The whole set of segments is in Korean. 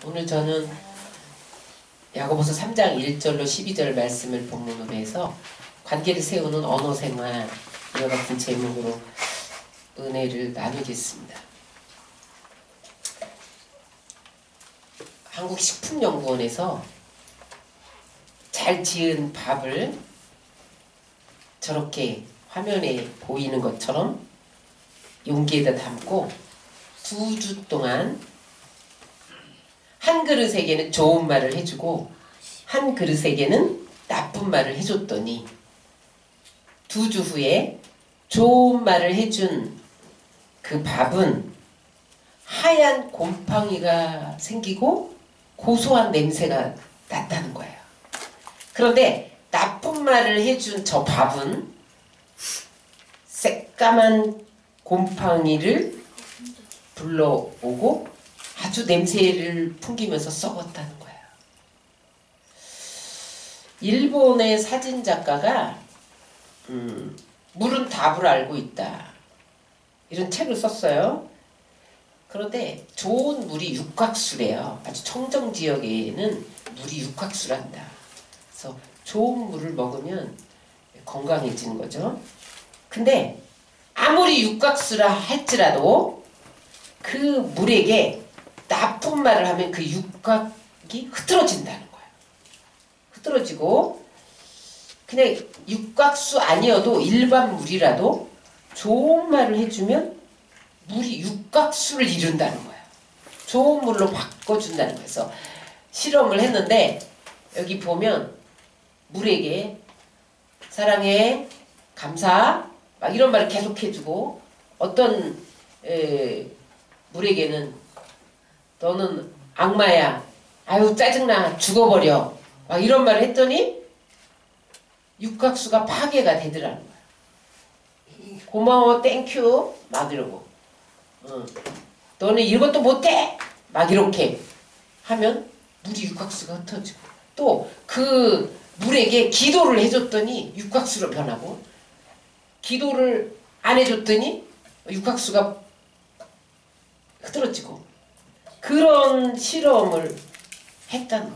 오늘 저는 야고보서 3장 1절로 12절 말씀을 본문으로 해서 관계를 세우는 언어생활 이와 같은 제목으로 은혜를 나누겠습니다. 한국식품연구원에서 잘 지은 밥을 저렇게 화면에 보이는 것처럼 용기에다 담고 2주 동안 한 그릇에게는 좋은 말을 해주고 한 그릇에게는 나쁜 말을 해줬더니 2주 후에 좋은 말을 해준 그 밥은 하얀 곰팡이가 생기고 고소한 냄새가 났다는 거예요. 그런데 나쁜 말을 해준 저 밥은 새까만 곰팡이를 불러오고 아주 냄새를 풍기면서 썩었다는 거예요. 일본의 사진작가가 물은 답을 알고 있다 이런 책을 썼어요. 그런데 좋은 물이 육각수래요. 아주 청정지역에는 물이 육각수란다. 그래서 좋은 물을 먹으면 건강해지는 거죠. 근데 아무리 육각수라 할지라도 그 물에게 나쁜 말을 하면 그 육각이 흐트러진다는 거예요. 흐트러지고 그냥 육각수 아니어도 일반 물이라도 좋은 말을 해주면 물이 육각수를 이룬다는 거예요. 좋은 물로 바꿔준다는 거예요. 그래서 실험을 했는데 여기 보면 물에게 사랑해, 감사 막 이런 말을 계속 해주고 어떤 물에게는 너는 악마야, 아유 짜증나, 죽어버려 막 이런 말을 했더니 육각수가 파괴가 되더라는 거야. 고마워, 땡큐 막 이러고 너는 이것도 못해 막 이렇게 하면 물이 육각수가 흩어지고 또 그 물에게 기도를 해줬더니 육각수로 변하고 기도를 안 해줬더니 육각수가 흐트러지고 그런 실험을 했다는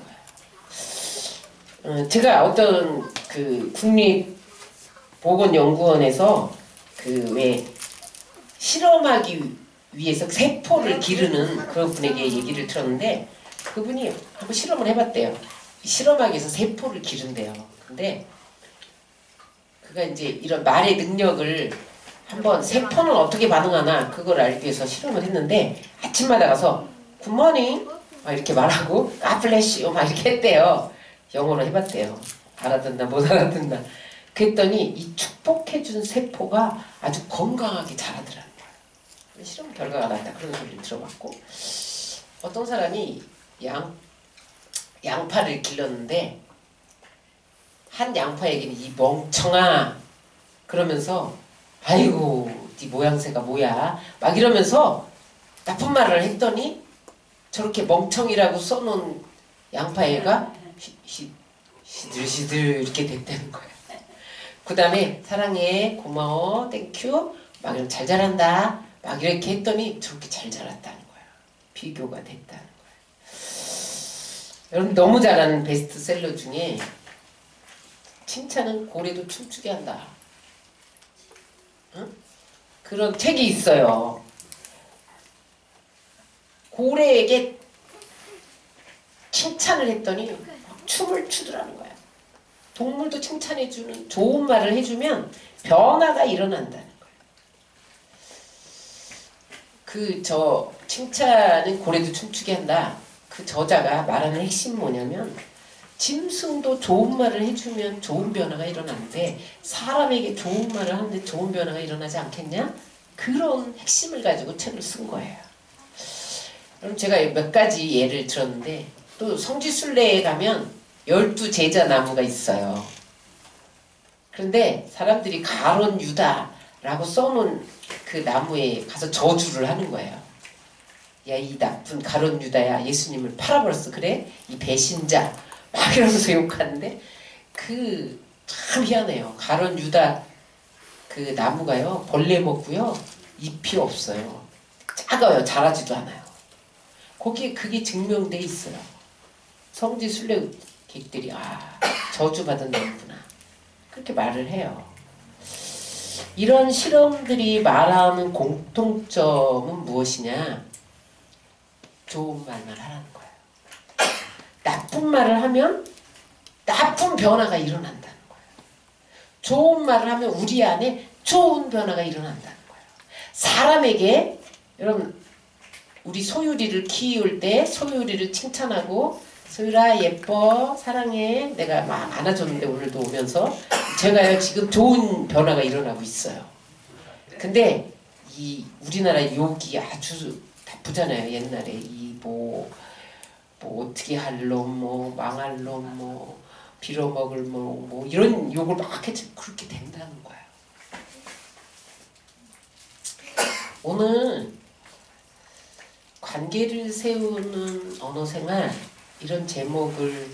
거예요. 제가 어떤 그 국립보건연구원에서 그 왜 실험하기 위해서 세포를 기르는 그분에게 얘기를 들었는데 그분이 한번 실험을 해봤대요. 실험하기 위해서 세포를 기른대요. 근데 그가 이제 이런 말의 능력을 한번 세포는 어떻게 반응하나 그걸 알기 위해서 실험을 했는데 아침마다 가서 굿모닝 막 이렇게 말하고 가플래시오 막 이렇게 했대요. 영어로 해봤대요. 알아듣나 못 알아듣나. 그랬더니 이 축복해준 세포가 아주 건강하게 자라더라는 거예요. 실험 결과가 나왔다 그런 소리를 들어봤고 어떤 사람이 양파를 길렀는데 한 양파에게는 이 멍청아 그러면서 아이고 네 모양새가 뭐야 막 이러면서 나쁜 말을 했더니 저렇게 멍청이라고 써놓은 양파애가 시들시들 이렇게 됐다는 거예요. 그 다음에 사랑해 고마워 땡큐 막 이렇게 잘 자란다 막 이렇게 했더니 저렇게 잘 자랐다는 거예요. 비교가 됐다는 거예요. 여러분 너무 잘하는 베스트셀러 중에 칭찬은 고래도 춤추게 한다 응? 그런 책이 있어요. 고래에게 칭찬을 했더니 춤을 추더라는 거야. 동물도 칭찬해주는 좋은 말을 해주면 변화가 일어난다는 거야. 저 칭찬은 고래도 춤추게 한다. 그 저자가 말하는 핵심 뭐냐면 짐승도 좋은 말을 해주면 좋은 변화가 일어나는데 사람에게 좋은 말을 하는데 좋은 변화가 일어나지 않겠냐? 그런 핵심을 가지고 책을 쓴 거예요. 그럼 제가 몇 가지 예를 들었는데 또 성지순례에 가면 12제자 나무가 있어요. 그런데 사람들이 가론 유다라고 써놓은 그 나무에 가서 저주를 하는 거예요. 야 이 나쁜 가론 유다야 예수님을 팔아버렸어 그래? 이 배신자 막 이러면서 욕하는데 참 희한해요. 가론 유다 그 나무가요 벌레 먹고요 잎이 없어요. 작아요. 자라지도 않아요. 거기에 그게 증명돼 있어요. 성지 순례객들이 저주받은 놈구나 그렇게 말을 해요. 이런 실험들이 말하는 공통점은 무엇이냐? 좋은 말만 하라는 거예요. 나쁜 말을 하면 나쁜 변화가 일어난다는 거예요. 좋은 말을 하면 우리 안에 좋은 변화가 일어난다는 거예요. 사람에게 여러분 우리 소율이를 키울 때 소율이를 칭찬하고 소율아 예뻐 사랑해 내가 막 안아줬는데 오늘도 오면서 제가요 지금 좋은 변화가 일어나고 있어요. 근데 이 우리나라 욕이 아주 나쁘잖아요. 옛날에 이 뭐 어떻게 할 놈, 뭐 망할 놈, 뭐 빌어먹을 뭐 이런 욕을 막 했지 그렇게 된다는 거예요. 오늘 관계를 세우는 언어생활 이런 제목을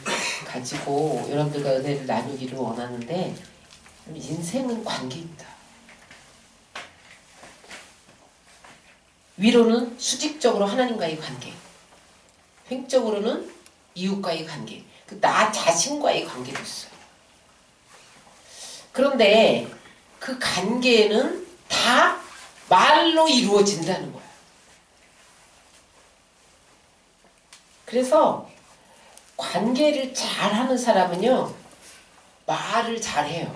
가지고 여러분들과 은혜를 나누기를 원하는데 인생은 관계입니다. 위로는 수직적으로 하나님과의 관계, 횡적으로는 이웃과의 관계, 나 자신과의 관계도 있어요. 그런데 그 관계는 다 말로 이루어진다는 거예요. 그래서 관계를 잘하는 사람은요 말을 잘해요.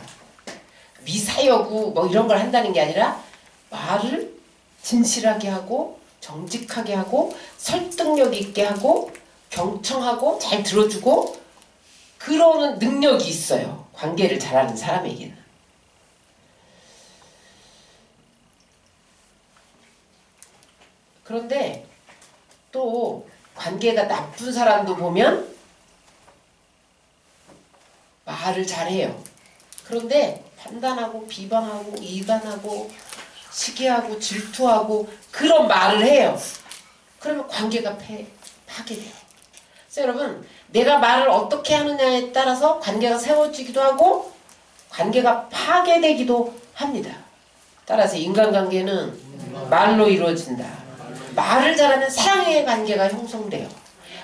미사여구 뭐 이런 걸 한다는 게 아니라 말을 진실하게 하고 정직하게 하고 설득력 있게 하고 경청하고 잘 들어주고 그러는 능력이 있어요. 관계를 잘하는 사람에게는. 그런데 또 관계가 나쁜 사람도 보면 말을 잘해요. 그런데 판단하고 비방하고 이반하고 시기하고 질투하고 그런 말을 해요. 그러면 관계가 파괴돼요. 그래서 여러분 내가 말을 어떻게 하느냐에 따라서 관계가 세워지기도 하고 관계가 파괴되기도 합니다. 따라서 인간관계는 말로 이루어진다. 말을 잘하면 사랑의 관계가 형성돼요.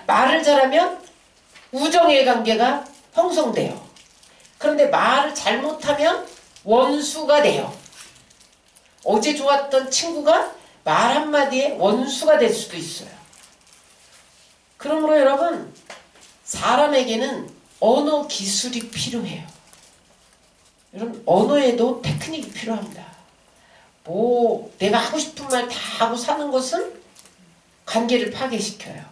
말을 잘하면 우정의 관계가 형성돼요. 그런데 말을 잘못하면 원수가 돼요. 어제 좋았던 친구가 말 한마디에 원수가 될 수도 있어요. 그러므로 여러분 사람에게는 언어 기술이 필요해요. 여러분 언어에도 테크닉이 필요합니다. 뭐 내가 하고 싶은 말 다 하고 사는 것은 관계를 파괴시켜요.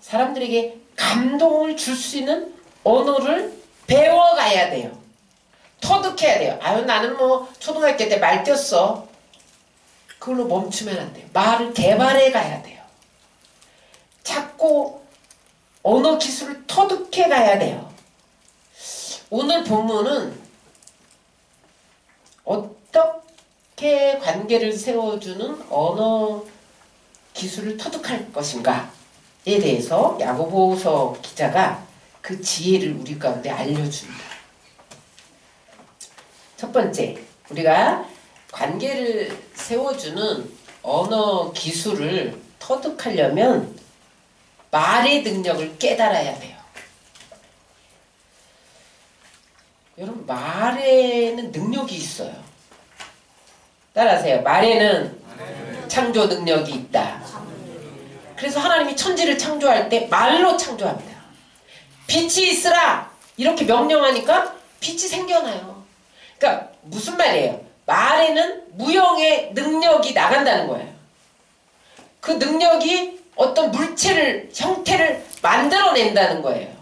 사람들에게 감동을 줄 수 있는 언어를 배워가야 돼요. 터득해야 돼요. 아유 나는 뭐 초등학교 때 말 띄었어. 그걸로 멈추면 안 돼요. 말을 개발해 가야 돼요. 자꾸 언어 기술을 터득해 가야 돼요. 오늘 본문은 어떻게 관계를 세워주는 언어 기술을 터득할 것인가에 대해서 야고보서 기자가 그 지혜를 우리 가운데 알려줍니다. 첫 번째, 우리가 관계를 세워주는 언어 기술을 터득하려면 말의 능력을 깨달아야 돼요. 여러분 말에는 능력이 있어요. 따라하세요. 말에는 창조 능력이 있다. 그래서 하나님이 천지를 창조할 때 말로 창조합니다. 빛이 있으라 이렇게 명령하니까 빛이 생겨나요. 그러니까 무슨 말이에요? 말에는 무형의 능력이 나간다는 거예요. 그 능력이 어떤 물체를 형태를 만들어낸다는 거예요.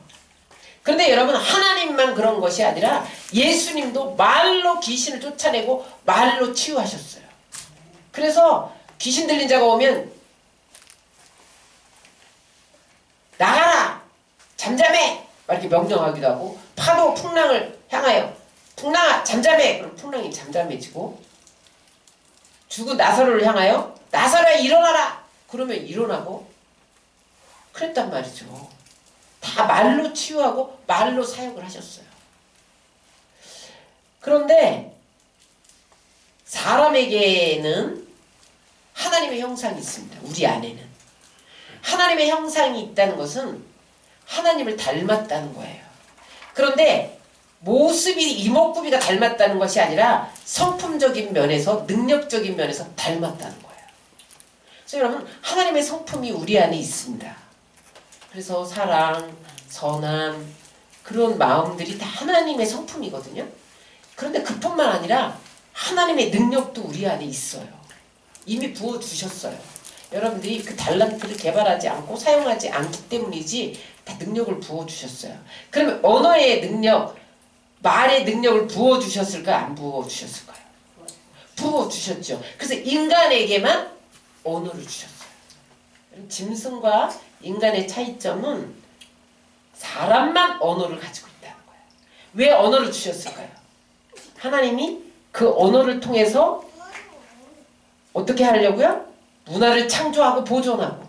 그런데 여러분 하나님만 그런 것이 아니라 예수님도 말로 귀신을 쫓아내고 말로 치유하셨어요. 그래서 귀신 들린 자가 오면 나가라! 잠잠해! 이렇게 명령하기도 하고 파도 풍랑을 향하여 풍랑아 잠잠해! 그럼 풍랑이 잠잠해지고 죽은 나사로를 향하여 나사로야 일어나라! 그러면 일어나고 그랬단 말이죠. 다 말로 치유하고 말로 사역을 하셨어요. 그런데 사람에게는 하나님의 형상이 있습니다. 우리 안에는. 하나님의 형상이 있다는 것은 하나님을 닮았다는 거예요. 그런데 모습이 이목구비가 닮았다는 것이 아니라 성품적인 면에서 능력적인 면에서 닮았다는 거예요. 그래서 여러분 하나님의 성품이 우리 안에 있습니다. 그래서 사랑, 선함 그런 마음들이 다 하나님의 성품이거든요. 그런데 그뿐만 아니라 하나님의 능력도 우리 안에 있어요. 이미 부어주셨어요. 여러분들이 그 달란트를 개발하지 않고 사용하지 않기 때문이지 다 능력을 부어주셨어요. 그러면 언어의 능력, 말의 능력을 부어주셨을까? 안 부어주셨을까요? 부어주셨죠. 그래서 인간에게만 언어를 주셨어요. 짐승과 인간의 차이점은 사람만 언어를 가지고 있다는 거예요. 왜 언어를 주셨을까요? 하나님이 그 언어를 통해서 어떻게 하려고요? 문화를 창조하고 보존하고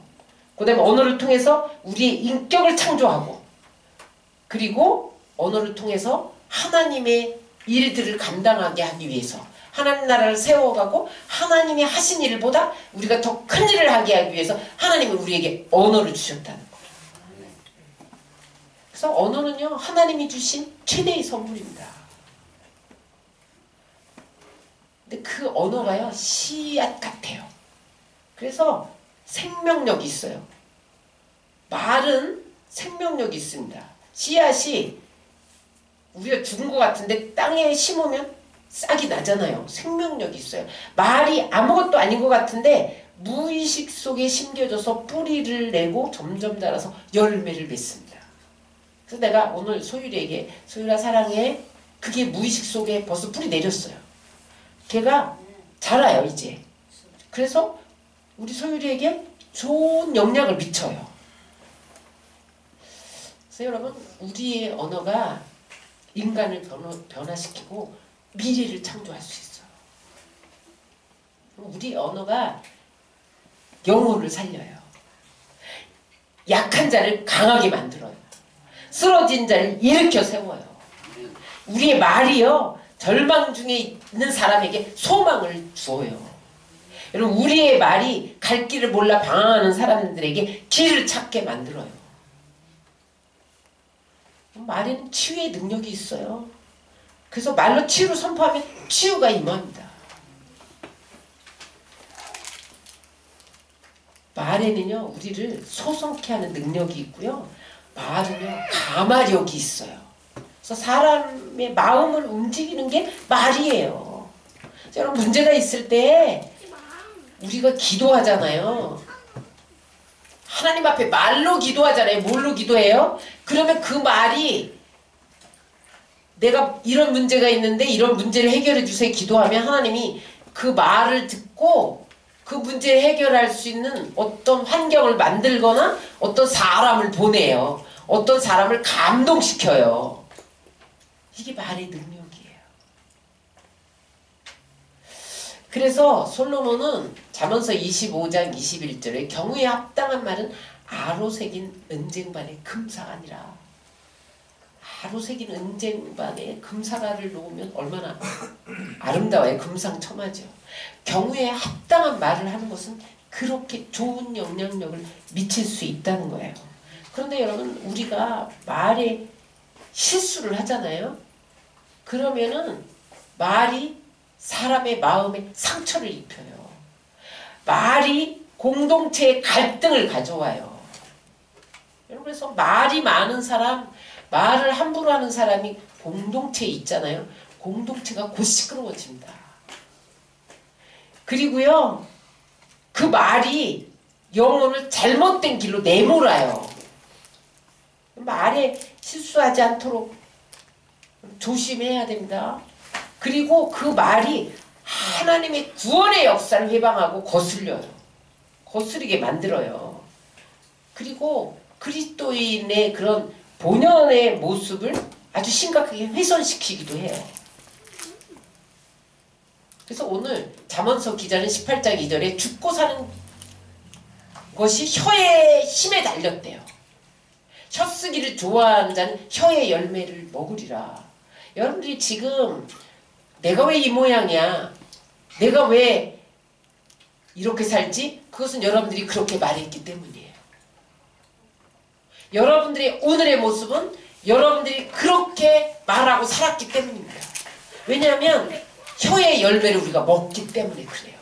그 다음에 언어를 통해서 우리의 인격을 창조하고 그리고 언어를 통해서 하나님의 일들을 감당하게 하기 위해서 하나님 나라를 세워가고 하나님이 하신 일보다 우리가 더 큰 일을 하게 하기 위해서 하나님은 우리에게 언어를 주셨다는 거예요. 그래서 언어는요 하나님이 주신 최대의 선물입니다. 근데 그 언어가요 씨앗 같아요. 그래서 생명력이 있어요. 말은 생명력이 있습니다. 씨앗이 우리가 죽은 것 같은데 땅에 심으면 싹이 나잖아요. 생명력이 있어요. 말이 아무것도 아닌 것 같은데 무의식 속에 심겨져서 뿌리를 내고 점점 자라서 열매를 맺습니다. 그래서 내가 오늘 소율이에게 소율아 사랑해 그게 무의식 속에 벌써 뿌리 내렸어요. 걔가 자라요 이제. 그래서 우리 소율이에게 좋은 영향을 미쳐요. 그래서 여러분 우리의 언어가 인간을 변화시키고 미래를 창조할 수 있어요. 우리 언어가 영혼을 살려요. 약한 자를 강하게 만들어요. 쓰러진 자를 일으켜 세워요. 우리의 말이요 절망 중에 있는 사람에게 소망을 주어요. 여러분 우리의 말이 갈 길을 몰라 방황하는 사람들에게 길을 찾게 만들어요. 말에는 치유의 능력이 있어요. 그래서 말로 치유를 선포하면 치유가 임합니다. 말에는요 우리를 소성케 하는 능력이 있고요. 말은요 감화력이 있어요. 그래서 사람의 마음을 움직이는 게 말이에요. 여러분 문제가 있을 때 우리가 기도하잖아요. 하나님 앞에 말로 기도하잖아요. 뭘로 기도해요? 그러면 그 말이 내가 이런 문제가 있는데 이런 문제를 해결해 주세요 기도하면 하나님이 그 말을 듣고 그 문제를 해결할 수 있는 어떤 환경을 만들거나 어떤 사람을 보내요. 어떤 사람을 감동시켜요. 이게 말의 능력이에요. 그래서 솔로몬은 잠언서 25장 21절에 경우에 합당한 말은 아로 새긴 은쟁반에 금사가 아니라 아로 새긴 은쟁반에 금사가를 놓으면 얼마나 아름다워요. 금상첨화죠. 경우에 합당한 말을 하는 것은 그렇게 좋은 영향력을 미칠 수 있다는 거예요. 그런데 여러분 우리가 말에 실수를 하잖아요. 그러면은 말이 사람의 마음에 상처를 입혀요. 말이 공동체의 갈등을 가져와요. 여러분 그래서 말이 많은 사람, 말을 함부로 하는 사람이 공동체에 있잖아요. 공동체가 곧 시끄러워집니다. 그리고요 그 말이 영혼을 잘못된 길로 내몰아요. 말에 실수하지 않도록 조심해야 됩니다. 그리고 그 말이 하나님의 구원의 역사를 회방하고 거슬려요. 거스르게 만들어요. 그리고 그리스도인의 그런 본연의 모습을 아주 심각하게 훼손시키기도 해요. 그래서 오늘 잠언서 기자는 18장 2절에 죽고 사는 것이 혀의 힘에 달렸대요. 혀 쓰기를 좋아하는 자는 혀의 열매를 먹으리라. 여러분들이 지금 내가 왜 이 모양이야? 내가 왜 이렇게 살지? 그것은 여러분들이 그렇게 말했기 때문이에요. 여러분들의 오늘의 모습은 여러분들이 그렇게 말하고 살았기 때문입니다. 왜냐하면 혀의 열매를 우리가 먹기 때문에 그래요.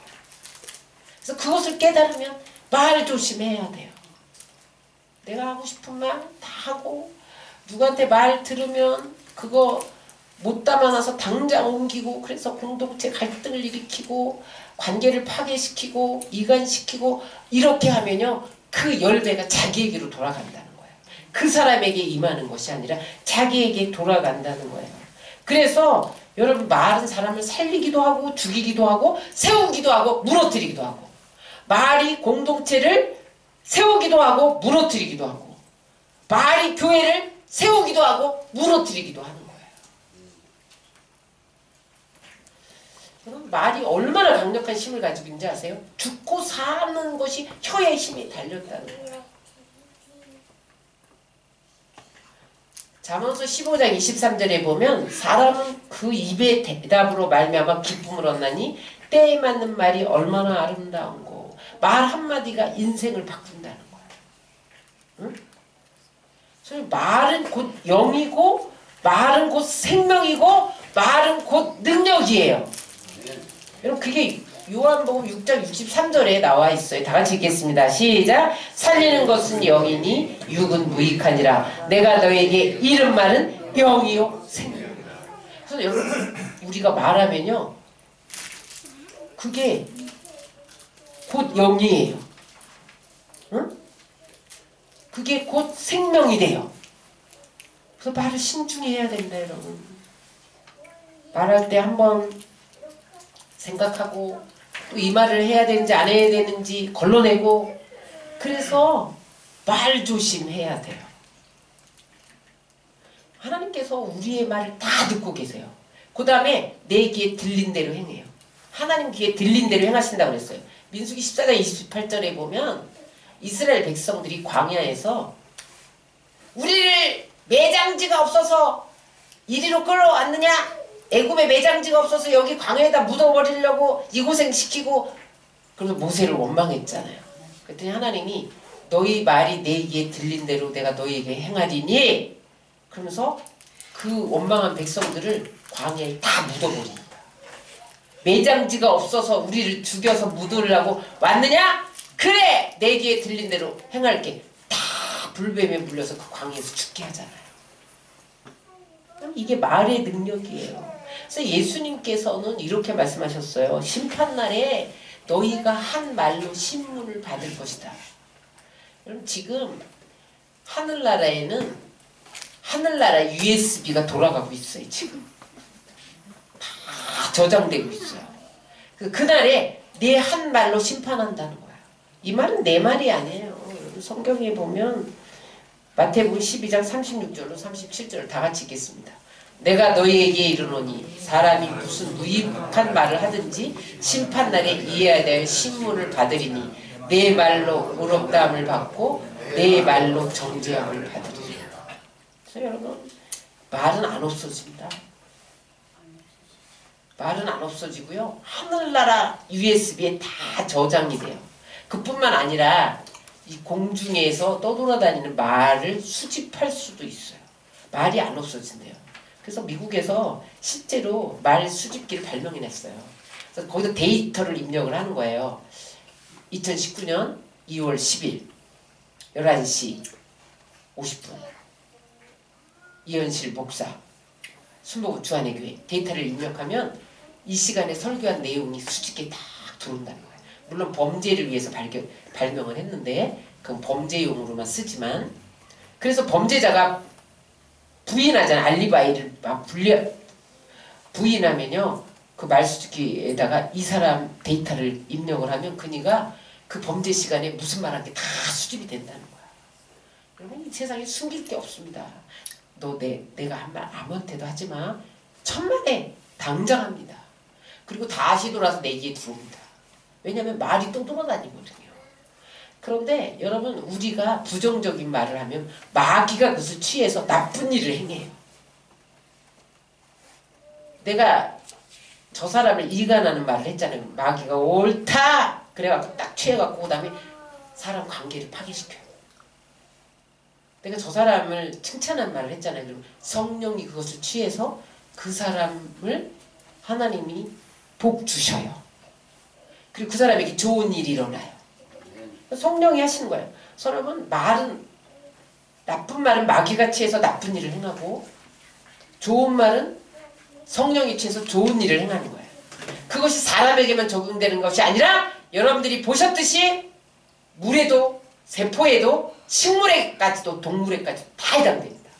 그래서 그것을 깨달으면 말 조심해야 돼요. 내가 하고 싶은 말 다 하고 누구한테 말 들으면 그거 못 담아놔서 당장 옮기고 그래서 공동체 갈등을 일으키고 관계를 파괴시키고 이간시키고 이렇게 하면요 그 열매가 자기에게로 돌아간다는 거예요. 그 사람에게 임하는 것이 아니라 자기에게 돌아간다는 거예요. 그래서 여러분 말은 사람을 살리기도 하고 죽이기도 하고 세우기도 하고 무너뜨리기도 하고 말이 공동체를 세우기도 하고 무너뜨리기도 하고 말이 교회를 세우기도 하고 무너뜨리기도 하는 거예요. 여러분 말이 얼마나 강력한 힘을 가지고 있는지 아세요? 죽고 사는 것이 혀의 힘이 달렸다는 거예요. 잠언서 15장 23절에 보면 사람은 그 입의 대답으로 말미암아 기쁨을 얻나니 때에 맞는 말이 얼마나 아름다운고 말 한마디가 인생을 바꾼다는 거예요. 응? 그래서 말은 곧 영이고 말은 곧 생명이고 말은 곧 능력이에요. 여러분 그게 요한복음 6장 63절에 나와 있어요. 다 같이 읽겠습니다. 시작. 살리는 것은 영이니 육은 무익하니라. 내가 너에게 이른 말은 영이요 생명이요. 그래서 여러분 우리가 말하면요 그게 곧 영이에요. 응? 그게 곧 생명이 돼요. 그래서 말을 신중히 해야 된다 여러분. 말할 때 한번 생각하고 또 이 말을 해야 되는지 안 해야 되는지 걸러내고 그래서 말 조심해야 돼요. 하나님께서 우리의 말을 다 듣고 계세요. 그 다음에 내 귀에 들린 대로 행해요. 하나님 귀에 들린 대로 행하신다고 그랬어요. 민수기 14장 28절에 보면 이스라엘 백성들이 광야에서 우리를 매장지가 없어서 이리로 끌어왔느냐? 애굽에 매장지가 없어서 여기 광야에다 묻어버리려고 이 고생시키고 그래서 모세를 원망했잖아요. 그랬더니 하나님이 너희 말이 내 귀에 들린 대로 내가 너희에게 행하리니 그러면서 그 원망한 백성들을 광야에 다 묻어버립니다. 매장지가 없어서 우리를 죽여서 묻으려고 왔느냐? 그래! 내 귀에 들린 대로 행할게. 다 불뱀에 물려서 그 광야에서 죽게 하잖아요. 이게 말의 능력이에요. 그래서 예수님께서는 이렇게 말씀하셨어요. 심판날에 너희가 한 말로 신문을 받을 것이다. 여러분 지금 하늘나라에는 하늘나라 USB가 돌아가고 있어요. 지금 다 저장되고 있어요. 그날에 내 한 말로 심판한다는 거야. 이 말은 내 말이 아니에요. 여러분 성경에 보면 마태복음 12장 36절로 37절을 다 같이 읽겠습니다. 내가 너희에게 이르노니 사람이 무슨 무익한 말을 하든지 심판날에 이해해야 될 신문을 받으리니 내 말로 의롭다함을 받고 내 말로 정죄함을 받으리니. 그래서 여러분 말은 안 없어집니다. 말은 안 없어지고요. 하늘나라 USB에 다 저장이 돼요. 그뿐만 아니라 이 공중에서 떠돌아다니는 말을 수집할 수도 있어요. 말이 안 없어진대요. 그래서 미국에서 실제로 말 수집기를 발명해냈어요. 그래서 거기서 데이터를 입력을 하는 거예요. 2019년 2월 10일 11시 50분 이현실 목사 순복음 주안의 교회 데이터를 입력하면 이 시간에 설교한 내용이 수집기에 딱 들어온다는 거예요. 물론 범죄를 위해서 발명을 했는데 그건 범죄용으로만 쓰지만 그래서 범죄자가 부인하잖아. 알리바이를 막 부인하면요 그 말수집기에다가 이 사람 데이터를 입력을 하면 그니가 그 범죄 시간에 무슨 말한 게 다 수집이 된다는 거야. 여러분 이 세상에 숨길 게 없습니다. 내가 한 말 아무한테도 하지마. 천만에 당장 합니다. 그리고 다시 돌아서 내 귀에 들어옵니다. 왜냐하면 말이 또 돌아다니거든요. 그런데 여러분 우리가 부정적인 말을 하면 마귀가 그것을 취해서 나쁜 일을 행해요. 내가 저 사람을 이간하는 말을 했잖아요. 마귀가 옳다 그래갖고 딱 취해갖고 그다음에 사람 관계를 파괴시켜요. 내가 저 사람을 칭찬한 말을 했잖아요. 그럼 성령이 그것을 취해서 그 사람을 하나님이 복 주셔요. 그리고 그 사람에게 좋은 일이 일어나요. 성령이 하시는 거예요. 사람은 나쁜 말은 마귀가 취해서 나쁜 일을 행하고 좋은 말은 성령이 취해서 좋은 일을 행하는 거예요. 그것이 사람에게만 적용되는 것이 아니라 여러분들이 보셨듯이 물에도 세포에도 식물에까지도 동물에까지도 다 해당됩니다.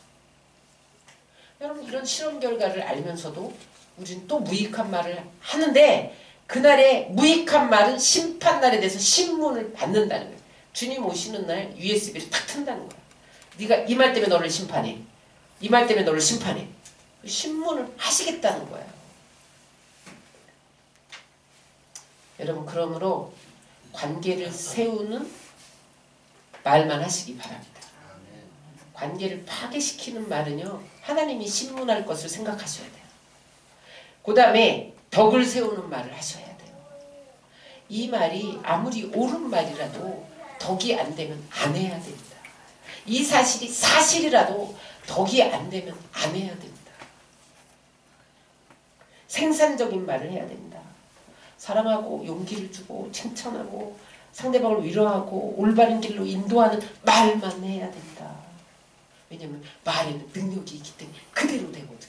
여러분 이런 실험 결과를 알면서도 우리는 또 무익한 말을 하는데 그날의 무익한 말은 심판날에 대해서 신문을 받는다는 거예요. 주님 오시는 날 USB를 탁 튼다는 거예요. 네가 이 말 때문에 너를 심판해. 이 말 때문에 너를 심판해. 신문을 하시겠다는 거예요. 여러분 그러므로 관계를 세우는 말만 하시기 바랍니다. 관계를 파괴시키는 말은요. 하나님이 신문할 것을 생각하셔야 돼요. 그 다음에 덕을 세우는 말을 하셔야 돼요. 이 말이 아무리 옳은 말이라도 덕이 안 되면 안 해야 됩니다. 이 사실이 사실이라도 덕이 안 되면 안 해야 됩니다. 생산적인 말을 해야 됩니다. 사랑하고 용기를 주고 칭찬하고 상대방을 위로하고 올바른 길로 인도하는 말만 해야 된다. 왜냐하면 말에는 능력이 있기 때문에 그대로 되거든요.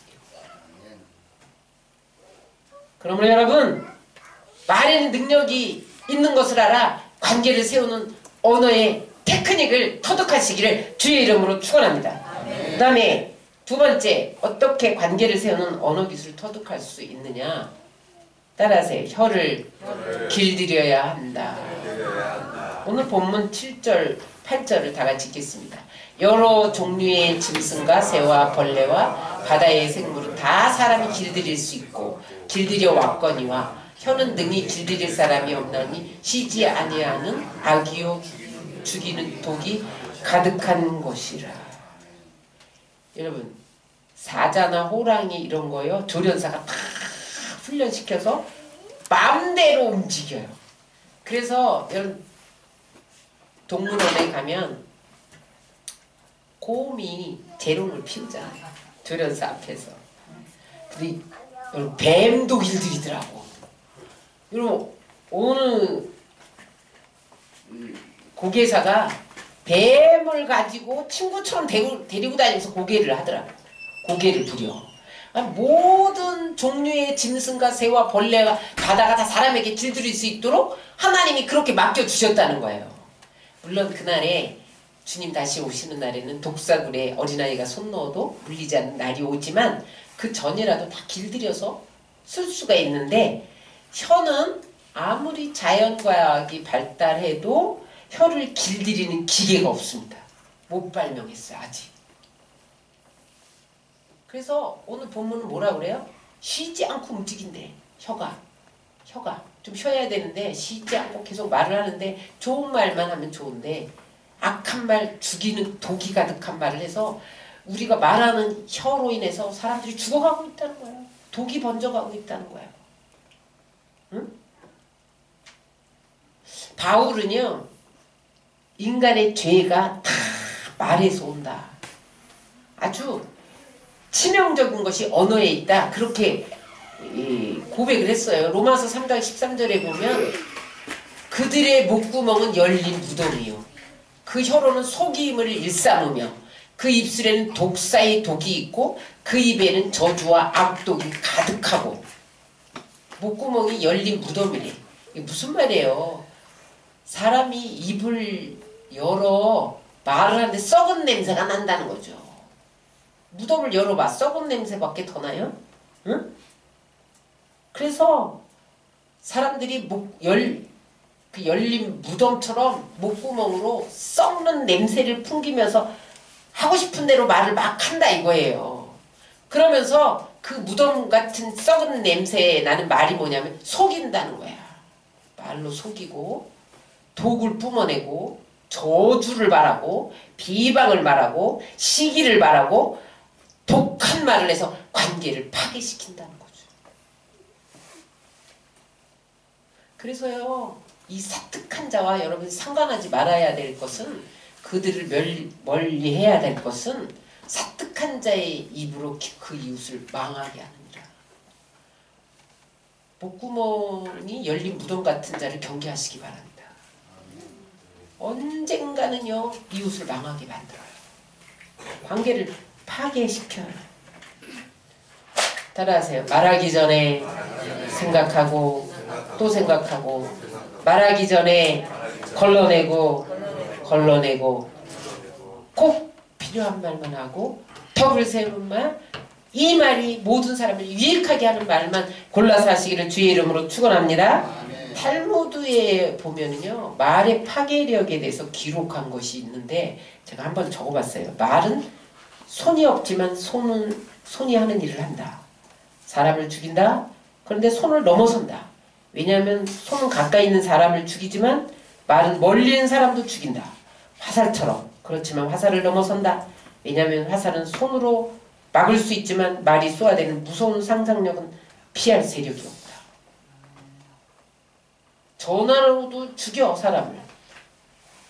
그러므로 여러분 말에는 능력이 있는 것을 알아 관계를 세우는 언어의 테크닉을 터득하시기를 주의 이름으로 축원합니다. 그 다음에 두 번째 어떻게 관계를 세우는 언어 기술을 터득할 수 있느냐. 따라하세요. 혀를 길들여야 한다. 오늘 본문 7절 8절을 다 같이 읽겠습니다. 여러 종류의 짐승과 새와 벌레와 바다의 생물은 다 사람이 길들일 수 있고 길들여 왔거니와 혀는 능히 길들일 사람이 없나니 쉬지 아니하는 악이요 죽이는 독이 가득한 것이라. 여러분 사자나 호랑이 이런 거요 조련사가 다 훈련시켜서 마음대로 움직여요. 그래서 여러분 동물원에 가면 곰이 재롱을 피우잖아요. 조련사 앞에서. 근데 여러분 뱀도 길들이더라고. 여러분 어느 고개사가 뱀을 가지고 친구처럼 데리고 다니면서 고개를 하더라고요. 고개를 부려. 모든 종류의 짐승과 새와 벌레가 바다가 다 사람에게 길들일 수 있도록 하나님이 그렇게 맡겨주셨다는 거예요. 물론 그날에 주님 다시 오시는 날에는 독사굴에 어린아이가 손 넣어도 물리지 않는 날이 오지만 그 전이라도 다 길들여서 쓸 수가 있는데 혀는 아무리 자연과학이 발달해도 혀를 길들이는 기계가 없습니다. 못 발명했어요 아직. 그래서 오늘 본문은 뭐라 그래요? 쉬지 않고 움직인대. 혀가 좀 쉬어야 되는데 쉬지 않고 계속 말을 하는데 좋은 말만 하면 좋은데 악한 말 죽이는 독이 가득한 말을 해서 우리가 말하는 혀로 인해서 사람들이 죽어가고 있다는 거예요. 독이 번져가고 있다는 거예요. 응? 바울은요 인간의 죄가 다 말에서 온다. 아주 치명적인 것이 언어에 있다. 그렇게 고백을 했어요. 로마서 3장 13절에 보면 그들의 목구멍은 열린 무덤이요. 그 혀로는 속임을 일삼으며 그 입술에는 독사의 독이 있고 그 입에는 저주와 악독이 가득하고. 목구멍이 열린 무덤이래. 이게 무슨 말이에요? 사람이 입을 열어 말을 하는데 썩은 냄새가 난다는 거죠. 무덤을 열어봐. 썩은 냄새밖에 더 나요? 응? 그래서 사람들이 그 열린 무덤처럼 목구멍으로 썩는 냄새를 풍기면서 하고 싶은 대로 말을 막 한다 이거예요. 그러면서 그 무덤 같은 썩은 냄새 나는 말이 뭐냐면 속인다는 거야. 말로 속이고 독을 뿜어내고 저주를 말하고 비방을 말하고 시기를 말하고 독한 말을 해서 관계를 파괴시킨다는 거죠. 그래서요 이 사특한 자와 여러분이 상관하지 말아야 될 것은, 그들을 멀리 해야 될 것은 사특한 자의 입으로 그 이웃을 망하게 하느니라. 목구멍이 열린 무덤 같은 자를 경계하시기 바랍니다. 언젠가는요 이웃을 망하게 만들어요. 관계를 파괴시켜요. 따라하세요. 말하기 전에 생각하고 또 생각하고, 말하기 전에 걸러내고 꼭 필요한 말만 하고, 덕을 세우는 말, 이 말이 모든 사람을 유익하게 하는 말만 골라서 하시기를 주의 이름으로 축원합니다. 탈무드에 보면은요 말의 파괴력에 대해서 기록한 것이 있는데, 제가 한번 적어봤어요. 말은 손이 없지만 손이 하는 일을 한다. 사람을 죽인다. 그런데 손을 넘어선다. 왜냐하면 손은 가까이 있는 사람을 죽이지만 말은 멀리 있는 사람도 죽인다. 화살처럼. 그렇지만 화살을 넘어선다. 왜냐하면 화살은 손으로 막을 수 있지만 말이 쏘아대는 무서운 상상력은 피할 세력이 없다. 전화로도 죽여 사람을.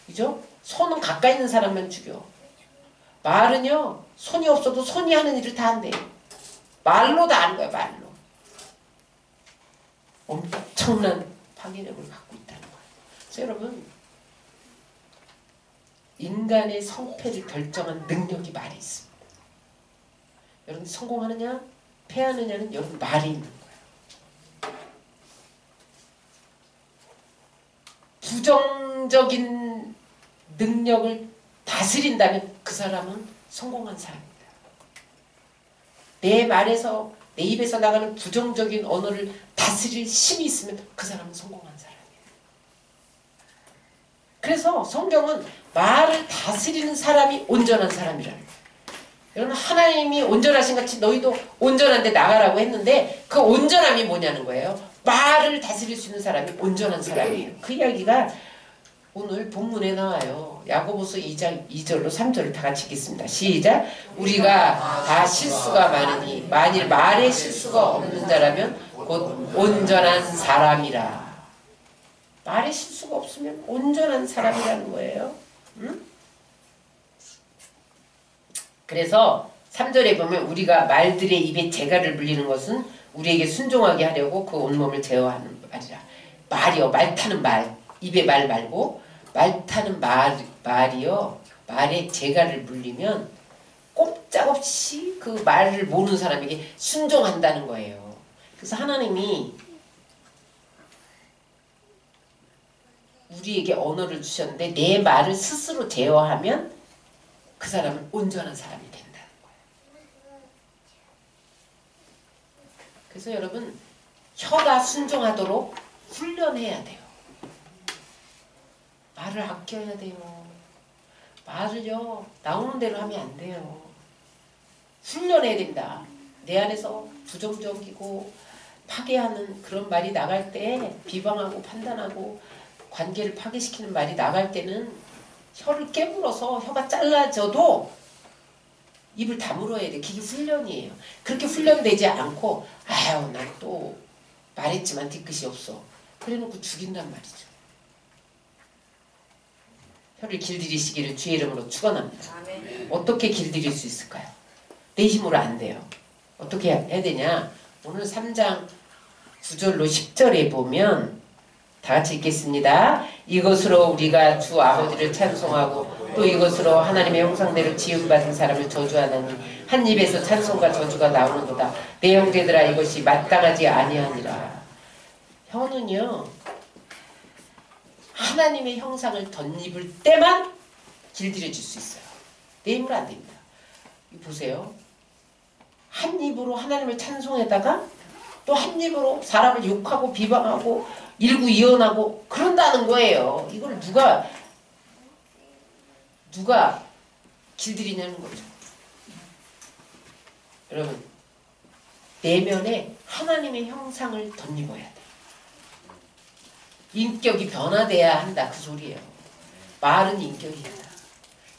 그죠? 손은 가까이 있는 사람만 죽여. 말은요 손이 없어도 손이 하는 일을 다 한대요. 말로 다 하는 거야. 말로. 엄청난 파괴력을 갖고 있다는 거예요. 그래서 여러분, 인간의 성패를 결정한 능력이 말이 있습니다. 여러분 성공하느냐 패하느냐는 여러분 말이 있는 거예요. 부정적인 능력을 다스린다면 그 사람은 성공한 사람입니다. 내 말에서, 내 입에서 나가는 부정적인 언어를 다스릴 힘이 있으면 그 사람은 성공한 사람이에요. 그래서 성경은 말을 다스리는 사람이 온전한 사람이라는 거예요. 여러분 하나님이 온전하신 같이 너희도 온전한데 나가라고 했는데, 그 온전함이 뭐냐는 거예요. 말을 다스릴 수 있는 사람이 온전한 사람이에요. 그 이야기가 오늘 본문에 나와요. 야고보서 2장 2절로 3절을 다 같이 읽겠습니다. 시작. 우리가 다 실수가 많으니 만일 말에 실수가 없는 자라면 곧 온전한 사람이라. 말에 실수가 없으면 온전한 사람이라는 거예요. 응? 그래서 3절에 보면 우리가 말들의 입에 재갈을 물리는 것은 우리에게 순종하게 하려고 그 온몸을 제어하는 말이라. 말이요. 말 타는 말. 입에 말 말고 말 타는 말이요. 말에 재갈을 물리면 꼼짝없이 그 말을 모르는 사람에게 순종한다는 거예요. 그래서 하나님이 우리에게 언어를 주셨는데 내 말을 스스로 제어하면 그 사람은 온전한 사람이 된다는 거예요. 그래서 여러분 혀가 순종하도록 훈련해야 돼요. 말을 아껴야 돼요. 말을요 나오는 대로 하면 안 돼요. 훈련해야 된다. 내 안에서 부정적이고 파괴하는 그런 말이 나갈 때, 비방하고 판단하고 관계를 파괴시키는 말이 나갈 때는 혀를 깨물어서 혀가 잘라져도 입을 다물어야 돼. 그게 훈련이에요. 그렇게 훈련되지 않고 아유 난 또 말했지만 뒤끝이 없어. 그래놓고 죽인단 말이죠. 혀를 길들이시기를 주의 이름으로 축원합니다. 어떻게 길들일 수 있을까요? 내 힘으로 안 돼요. 어떻게 해야 되냐? 오늘 3장 9절로 10절에 보면 다 같이 읽겠습니다. 이것으로 우리가 주 아버지를 찬송하고 또 이것으로 하나님의 형상대로 지음받은 사람을 저주하나니 한 입에서 찬송과 저주가 나오는도다. 내 형제들아 이것이 마땅하지 아니하니라. 혀는요 하나님의 형상을 덧입을 때만 길들여질 수 있어요. 내 힘으로 안 됩니다. 보세요. 한 입으로 하나님을 찬송에다가 또 한 입으로 사람을 욕하고 비방하고 일구이연하고 그런다는 거예요. 이걸 누가 길들이냐는 거죠. 여러분 내면에 하나님의 형상을 덧입어야 돼. 인격이 변화돼야 한다 그 소리예요. 말은 인격이다.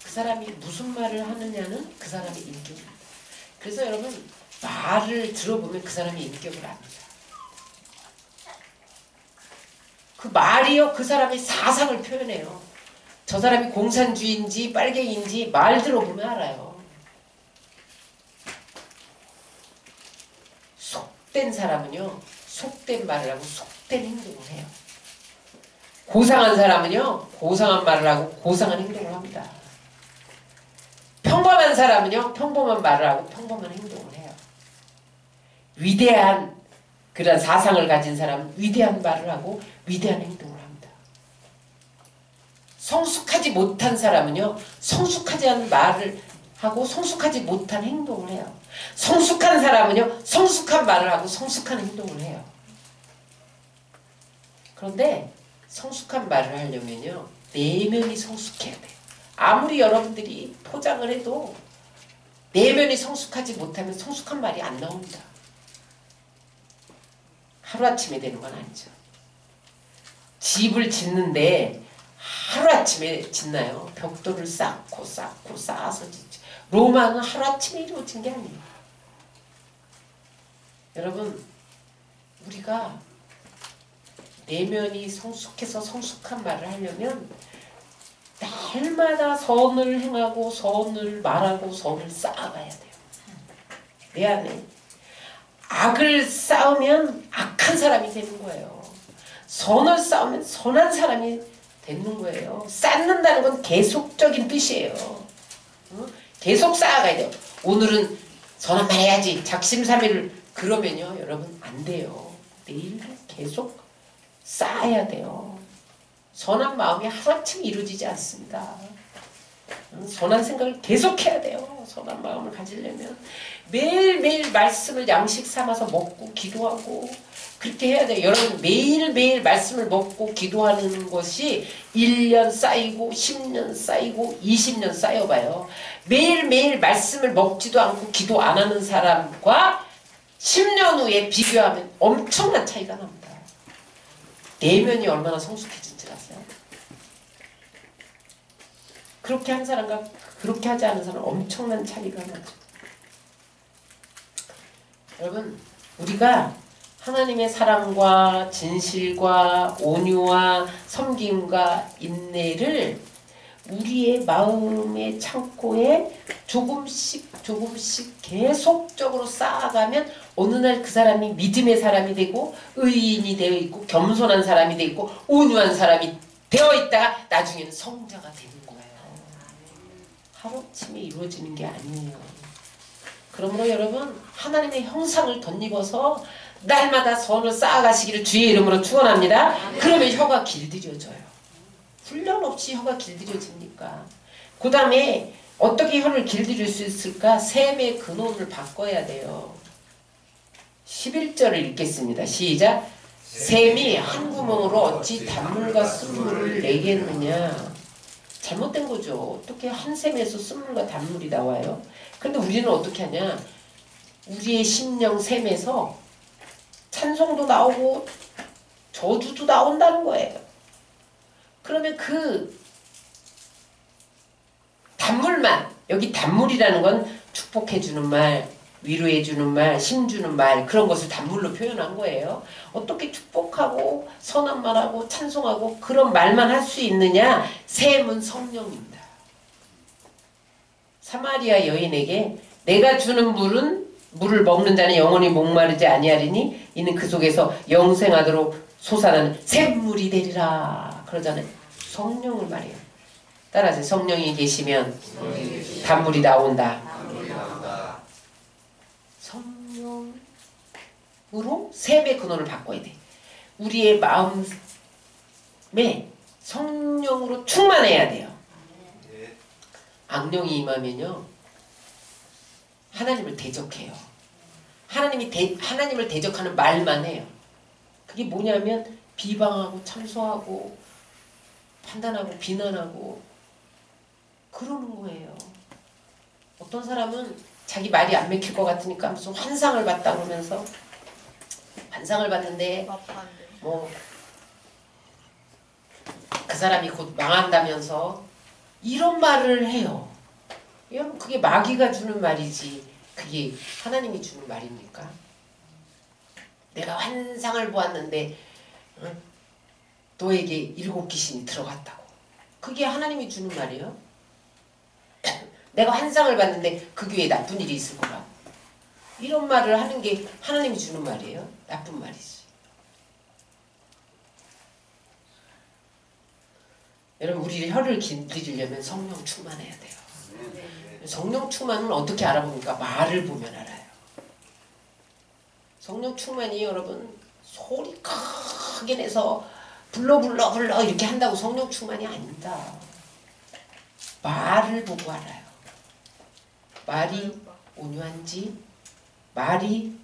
그 사람이 무슨 말을 하느냐는 그 사람의 인격입니다. 그래서 여러분 말을 들어보면 그 사람의 인격을 압니다. 그 말이요 그 사람의 사상을 표현해요. 저 사람이 공산주의인지 빨갱이인지 말 들어보면 알아요. 속된 사람은요 속된 말을 하고 속된 행동을 해요. 고상한 사람은요 고상한 말을 하고 고상한 행동을 합니다. 평범한 사람은요 평범한 말을 하고 평범한 행동을 해요. 위대한 그런 사상을 가진 사람은 위대한 말을 하고 위대한 행동을 합니다. 성숙하지 못한 사람은요 성숙하지 않은 말을 하고 성숙하지 못한 행동을 해요. 성숙한 사람은요 성숙한 말을 하고 성숙한 행동을 해요. 그런데 성숙한 말을 하려면요 내면이 성숙해야 돼요. 아무리 여러분들이 포장을 해도 내면이 성숙하지 못하면 성숙한 말이 안 나옵니다. 하루아침에 되는 건 아니죠. 집을 짓는데 하루아침에 짓나요? 벽돌을 쌓고 쌓아서 짓죠. 로마는 하루아침에 이루어진 게 아니에요. 여러분 우리가 내면이 성숙해서 성숙한 말을 하려면 날마다 선을 행하고 선을 말하고 선을 쌓아가야 돼요. 내 안에 악을 쌓으면 악한 사람이 되는 거예요. 선을 쌓으면 선한 사람이 되는 거예요. 쌓는다는 건 계속적인 뜻이에요. 계속 쌓아가야 돼요. 오늘은 선한 말 해야지 작심삼일을 그러면요 여러분 안 돼요. 내일도 계속 쌓아야 돼요. 선한 마음이 하루아침에 이루어지지 않습니다. 선한 생각을 계속해야 돼요. 선한 마음을 가지려면 매일매일 말씀을 양식 삼아서 먹고 기도하고 그렇게 해야 돼요. 여러분 매일매일 말씀을 먹고 기도하는 것이 1년 쌓이고 10년 쌓이고 20년 쌓여봐요. 매일매일 말씀을 먹지도 않고 기도 안 하는 사람과 10년 후에 비교하면 엄청난 차이가 납니다. 내면이 얼마나 성숙해진지 아세요? 그렇게 한 사람과 그렇게 하지 않은 사람은 엄청난 차이가 나죠. 여러분 우리가 하나님의 사랑과 진실과 온유와 섬김과 인내를 우리의 마음의 창고에 조금씩 계속적으로 쌓아가면 어느 날 그 사람이 믿음의 사람이 되고 의인이 되어 있고 겸손한 사람이 되어 있고 온유한 사람이 되어 있다가 나중에는 성자가 되는 거예요. 하루아침에 이루어지는 게 아니에요. 그러므로 여러분 하나님의 형상을 덧입어서 날마다 선을 쌓아가시기를 주의 이름으로 축원합니다. 그러면 혀가 길들여져요. 훈련 없이 혀가 길들여집니까? 그 다음에 어떻게 혀를 길들일 수 있을까? 셈의 근원을 바꿔야 돼요. 11절을 읽겠습니다. 시작. 셈이 한 구멍으로 어찌 단물과 쓴물을 내겠느냐. 잘못된 거죠. 어떻게 한 셈에서 쓴물과 단물이 나와요? 그런데 우리는 어떻게 하냐. 우리의 심령 셈에서 찬송도 나오고 저주도 나온다는 거예요. 그러면 그 단물만, 여기 단물이라는 건 축복해주는 말, 위로해주는 말, 힘주는 말, 그런 것을 단물로 표현한 거예요. 어떻게 축복하고 선한 말하고 찬송하고 그런 말만 할 수 있느냐? 셈은 성령입니다. 사마리아 여인에게 내가 주는 물을 먹는 자는 영원히 목마르지 아니하리니 이는 그 속에서 영생하도록 솟아나는 샘물이 되리라 그러잖아요. 성령을 말해요. 따라서 성령이 계시면 단물이 나온다. 성령으로 셈의 근원을 바꿔야 돼. 우리의 마음에 성령으로 충만해야 돼요. 악령이 임하면요 하나님을 대적해요. 하나님을 대적하는 말만 해요. 그게 뭐냐면 비방하고 참소하고 판단하고 비난하고 그러는 거예요. 어떤 사람은 자기 말이 안 맥힐 것 같으니까 무슨 환상을 봤다 그러면서 환상을 봤는데 뭐 그 사람이 곧 망한다면서 이런 말을 해요. 여러분 그게 마귀가 주는 말이지 그게 하나님이 주는 말입니까? 내가 환상을 보았는데 너에게 7 귀신이 들어갔다고. 그게 하나님이 주는 말이에요. 내가 환상을 봤는데 그 교회에 나쁜 일이 있을 거라. 이런 말을 하는 게 하나님이 주는 말이에요. 나쁜 말이지. 여러분 우리 혀를 길들이려면 성령 충만해야 돼요. 성령 충만은 어떻게 알아봅니까? 말을 보면 알아요. 성령 충만이 여러분 소리 크게 내서 불러 이렇게 한다고 성령 충만이 아니다. 말을 보고 알아요. 말이 온유한지, 말이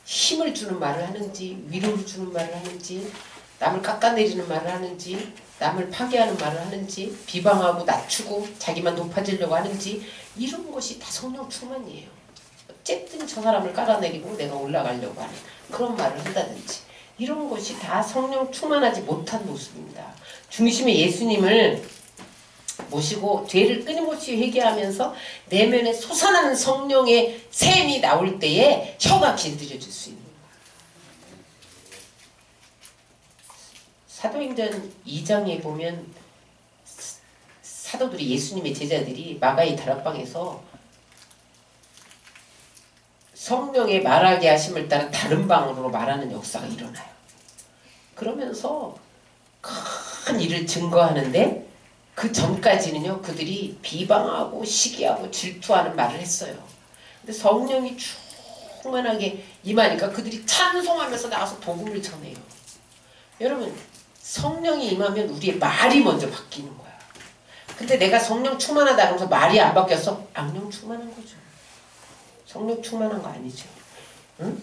힘을 주는 말을 하는지, 위로를 주는 말을 하는지, 남을 깎아내리는 말을 하는지, 남을 파괴하는 말을 하는지, 비방하고 낮추고 자기만 높아지려고 하는지, 이런 것이 다 성령 충만이에요. 어쨌든 저 사람을 깔아내리고 내가 올라가려고 하는 그런 말을 한다든지, 이런 것이 다 성령 충만하지 못한 모습입니다. 중심에 예수님을 모시고 죄를 끊임없이 회개하면서 내면에 솟아나는 성령의 샘이 나올 때에 혀가 길들여질 수 있는 거예요. 사도행전 2장에 보면 사도들이 예수님의 제자들이 마가의 다락방에서 성령의 말하게 하심을 따라 다른 방으로 말하는 역사가 일어나요. 그러면서 큰 일을 증거하는데 그 전까지는요 그들이 비방하고 시기하고 질투하는 말을 했어요. 근데 성령이 충만하게 임하니까 그들이 찬송하면서 나가서 복음을 전해요. 여러분 성령이 임하면 우리의 말이 먼저 바뀌는 거야. 근데 내가 성령 충만하다 그러면서 말이 안 바뀌었어? 악령 충만한 거죠. 성령 충만한 거 아니죠. 응?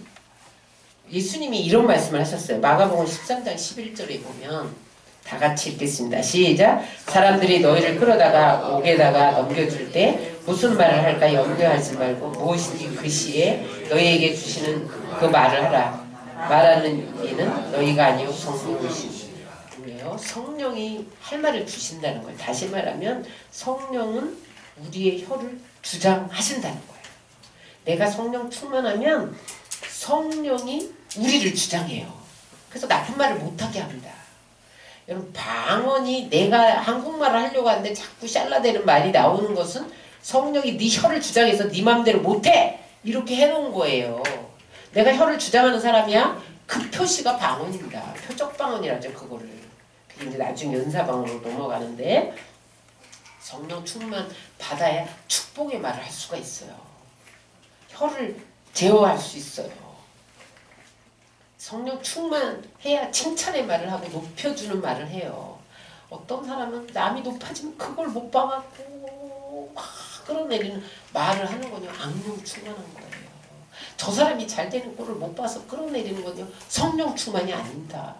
예수님이 이런 말씀을 하셨어요. 마가복음 13장 11절에 보면 다 같이 읽겠습니다. 시작. 사람들이 너희를 끌어다가 옥에다가 넘겨줄 때 무슨 말을 할까 염려하지 말고 무엇인지 그 시에 너희에게 주시는 그 말을 하라. 말하는 이는 너희가 아니요 성령이시니요. 성령이 할 말을 주신다는 거예요. 다시 말하면 성령은 우리의 혀를 주장하신다는 거예요. 내가 성령 충만하면 성령이 우리를 주장해요. 그래서 나쁜 말을 못하게 합니다. 여러분 방언이 내가 한국말을 하려고 하는데 자꾸 샬라대는 말이 나오는 것은 성령이 네 혀를 주장해서 네 맘대로 못해! 이렇게 해놓은 거예요. 내가 혀를 주장하는 사람이야? 그 표시가 방언입니다. 표적 방언이라죠. 그거를. 그게 이제 나중에 연사방언으로 넘어가는데 성령 충만 받아야 축복의 말을 할 수가 있어요. 혀를 제어할 수 있어요. 성령 충만해야 칭찬의 말을 하고 높여주는 말을 해요. 어떤 사람은 남이 높아지면 그걸 못 봐갖고 막 끌어내리는 말을 하는 건요. 악령 충만한 거예요. 저 사람이 잘 되는 꼴을 못 봐서 끌어내리는 건요. 성령 충만이 아닙니다.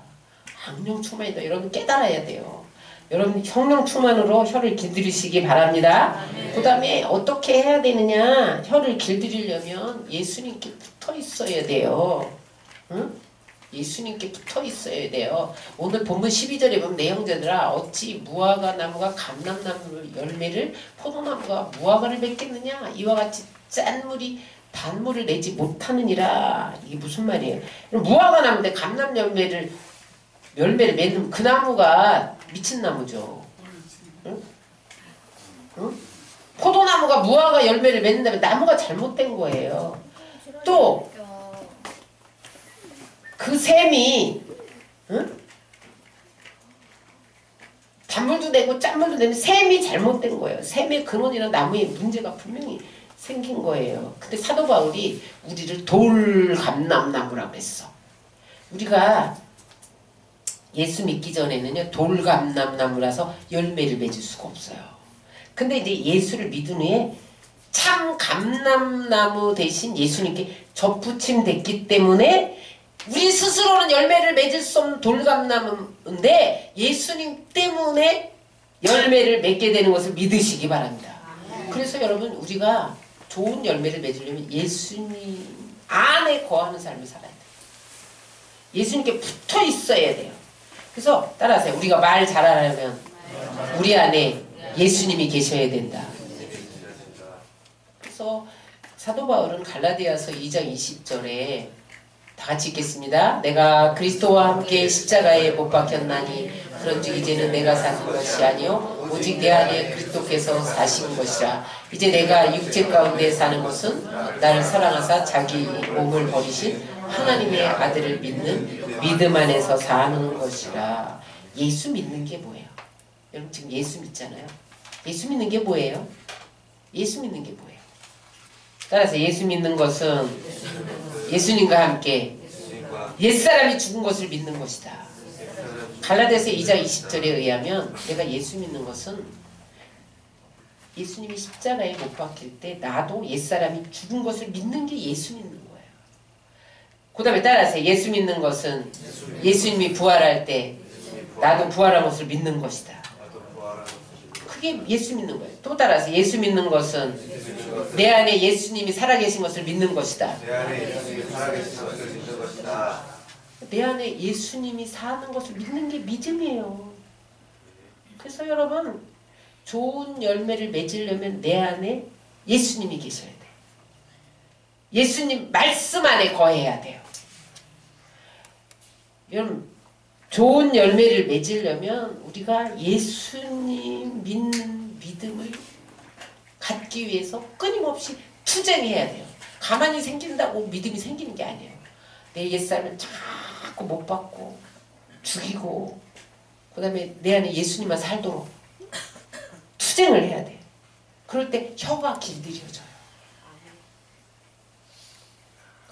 악령 충만이다. 여러분 깨달아야 돼요. 여러분 성령 충만으로 혀를 길들이시기 바랍니다. 그 다음에 어떻게 해야 되느냐. 혀를 길들이려면 예수님께 붙어 있어야 돼요. 응? 예수님께 붙어 있어야 돼요. 오늘 본문 12절에 보면 내 형제들아 어찌 무화과 나무가 감람나무 열매를 포도나무가 무화과를 맺겠느냐. 이와 같이 짠 물이 단물을 내지 못하느니라. 이게 무슨 말이에요? 무화과 나무인데 감람 열매를 맺는 그 나무가 미친 나무죠. 응? 응? 포도나무가 무화과 열매를 맺는다면 나무가 잘못된 거예요. 또 그 샘이 응? 단물도 내고 짠물도 내면 샘이 잘못된 거예요. 샘의 근원이나 나무에 문제가 분명히 생긴 거예요. 근데 사도 바울이 우리를 돌감람나무라고 했어. 우리가 예수 믿기 전에는요 돌감람나무라서 열매를 맺을 수가 없어요. 근데 이제 예수를 믿은 후에 참 감람나무 대신 예수님께 접붙임 됐기 때문에 우리 스스로는 열매를 맺을 수 없는 돌감나무인데 예수님 때문에 열매를 맺게 되는 것을 믿으시기 바랍니다. 그래서 여러분 우리가 좋은 열매를 맺으려면 예수님 안에 거하는 삶을 살아야 돼요. 예수님께 붙어 있어야 돼요. 그래서 따라하세요. 우리가 말 잘하려면 우리 안에 예수님이 계셔야 된다. 그래서 사도 바울은 갈라디아서 2장 20절에 다 같이 읽겠습니다. 내가 그리스도와 함께 십자가에 못 박혔나니 그런즉 이제는 내가 사는 것이 아니요 오직 내 안에 그리스도께서 사신 것이라. 이제 내가 육체 가운데 사는 것은 나를 사랑하사 자기 몸을 버리신 하나님의 아들을 믿는 믿음 안에서 사는 것이라. 예수 믿는 게 뭐예요? 여러분 지금 예수 믿잖아요. 예수 믿는 게 뭐예요? 예수 믿는 게 뭐예요? 따라서 예수 믿는 것은 예수님과 함께 옛사람이 죽은 것을 믿는 것이다. 갈라디아서 2장 20절에 의하면 내가 예수 믿는 것은 예수님이 십자가에 못 박힐 때 나도 옛사람이 죽은 것을 믿는 게 예수 믿는 거예요. 그 다음에 따라서 예수 믿는 것은 예수님이 부활할 때 나도 부활한 것을 믿는 것이다. 그게 예수 믿는 거예요. 또 따라서 예수 믿는 것은 내 안에 예수님이 살아계신 것을 믿는 것이다. 내 안에 예수님이 살아계신 것을 믿는 것이다. 내 안에 예수님이 사는 것을 믿는 게 믿음이에요. 그래서 여러분 좋은 열매를 맺으려면 내 안에 예수님이 계셔야 돼요. 예수님 말씀 안에 거해야 돼요. 여러분 좋은 열매를 맺으려면 우리가 예수님 믿는 믿음을 갖기 위해서 끊임없이 투쟁해야 돼요. 가만히 생긴다고 믿음이 생기는 게 아니에요. 내 옛사람을 자꾸 못 받고 죽이고 그 다음에 내 안에 예수님만 살도록 투쟁을 해야 돼요. 그럴 때 혀가 길들여져요.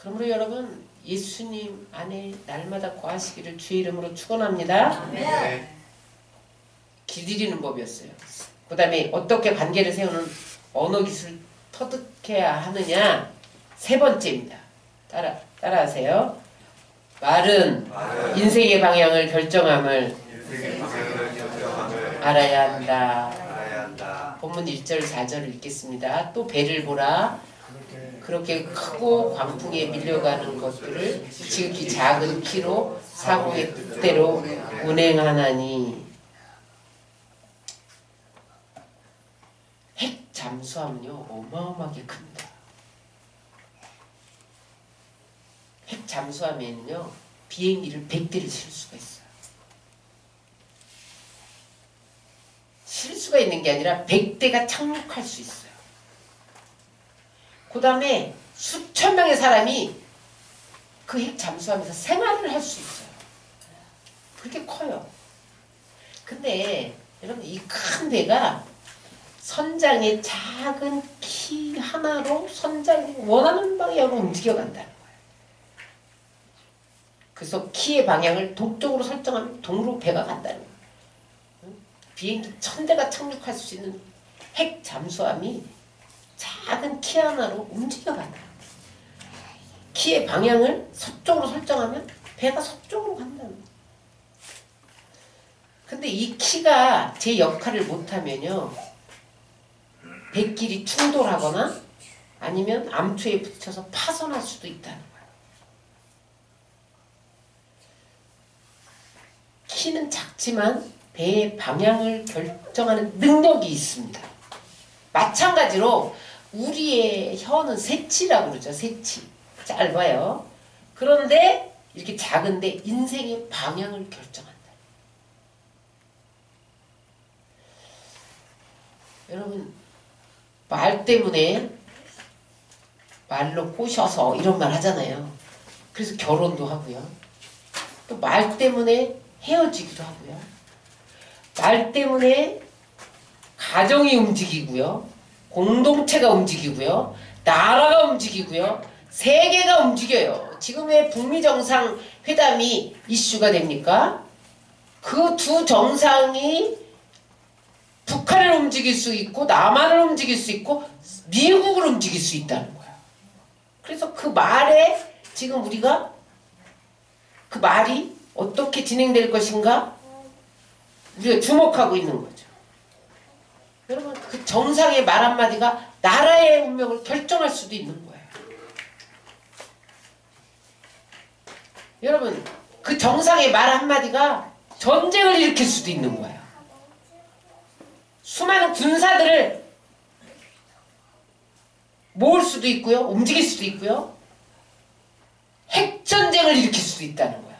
그러므로 여러분 예수님 안에 날마다 거하시기를 주의 이름으로 축원합니다. 네. 길들이는 법이었어요. 그 다음에 어떻게 관계를 세우는 언어 기술을 터득해야 하느냐. 세 번째입니다. 따라하세요. 말은 인생의 방향을 결정함을 알아야 한다. 본문 1절 4절을 읽겠습니다. 또 배를 보라. 그렇게 크고 광풍에 밀려가는 것들을 지극히 작은 키로 사공의 뜻대로 운행하나니. 핵 잠수함은요 어마어마하게 큽니다. 핵 잠수함에는요 비행기를 100대를 실 수가 있어요. 실 수가 있는 게 아니라 100대가 착륙할 수 있어요. 그 다음에 수천 명의 사람이 그 핵 잠수함에서 생활을 할 수 있어요. 그렇게 커요. 근데 여러분 이 큰 배가 선장의 작은 키 하나로 선장이 원하는 방향으로 움직여간다는 거예요. 그래서 키의 방향을 동쪽으로 설정하면 동으로 배가 간다는 거예요. 비행기 1000대가 착륙할 수 있는 핵 잠수함이 작은 키 하나로 움직여간다는 거예요. 키의 방향을 서쪽으로 설정하면 배가 서쪽으로 간다는 거예요. 근데 이 키가 제 역할을 못하면요 배끼리 충돌하거나 아니면 암초에 붙여서 파손할 수도 있다는 거예요. 키는 작지만 배의 방향을 결정하는 능력이 있습니다. 마찬가지로 우리의 혀는 새치라고 그러죠. 새치. 짧아요. 그런데 이렇게 작은데 인생의 방향을 결정한다. 여러분 말 때문에 말로 꼬셔서 이런 말 하잖아요. 그래서 결혼도 하고요. 또 말 때문에 헤어지기도 하고요. 말 때문에 가정이 움직이고요. 공동체가 움직이고요. 나라가 움직이고요. 세계가 움직여요. 지금 왜 북미 정상회담이 이슈가 됩니까? 그 두 정상이 북한을 움직일 수 있고 남한을 움직일 수 있고 미국을 움직일 수 있다는 거야. 그래서 그 말에 지금 우리가 그 말이 어떻게 진행될 것인가 우리가 주목하고 있는 거죠. 여러분 그 정상의 말 한마디가 나라의 운명을 결정할 수도 있는 거예요. 여러분 그 정상의 말 한마디가 전쟁을 일으킬 수도 있는 거예요. 수많은 군사들을 모을 수도 있고요. 움직일 수도 있고요. 핵전쟁을 일으킬 수도 있다는 거야.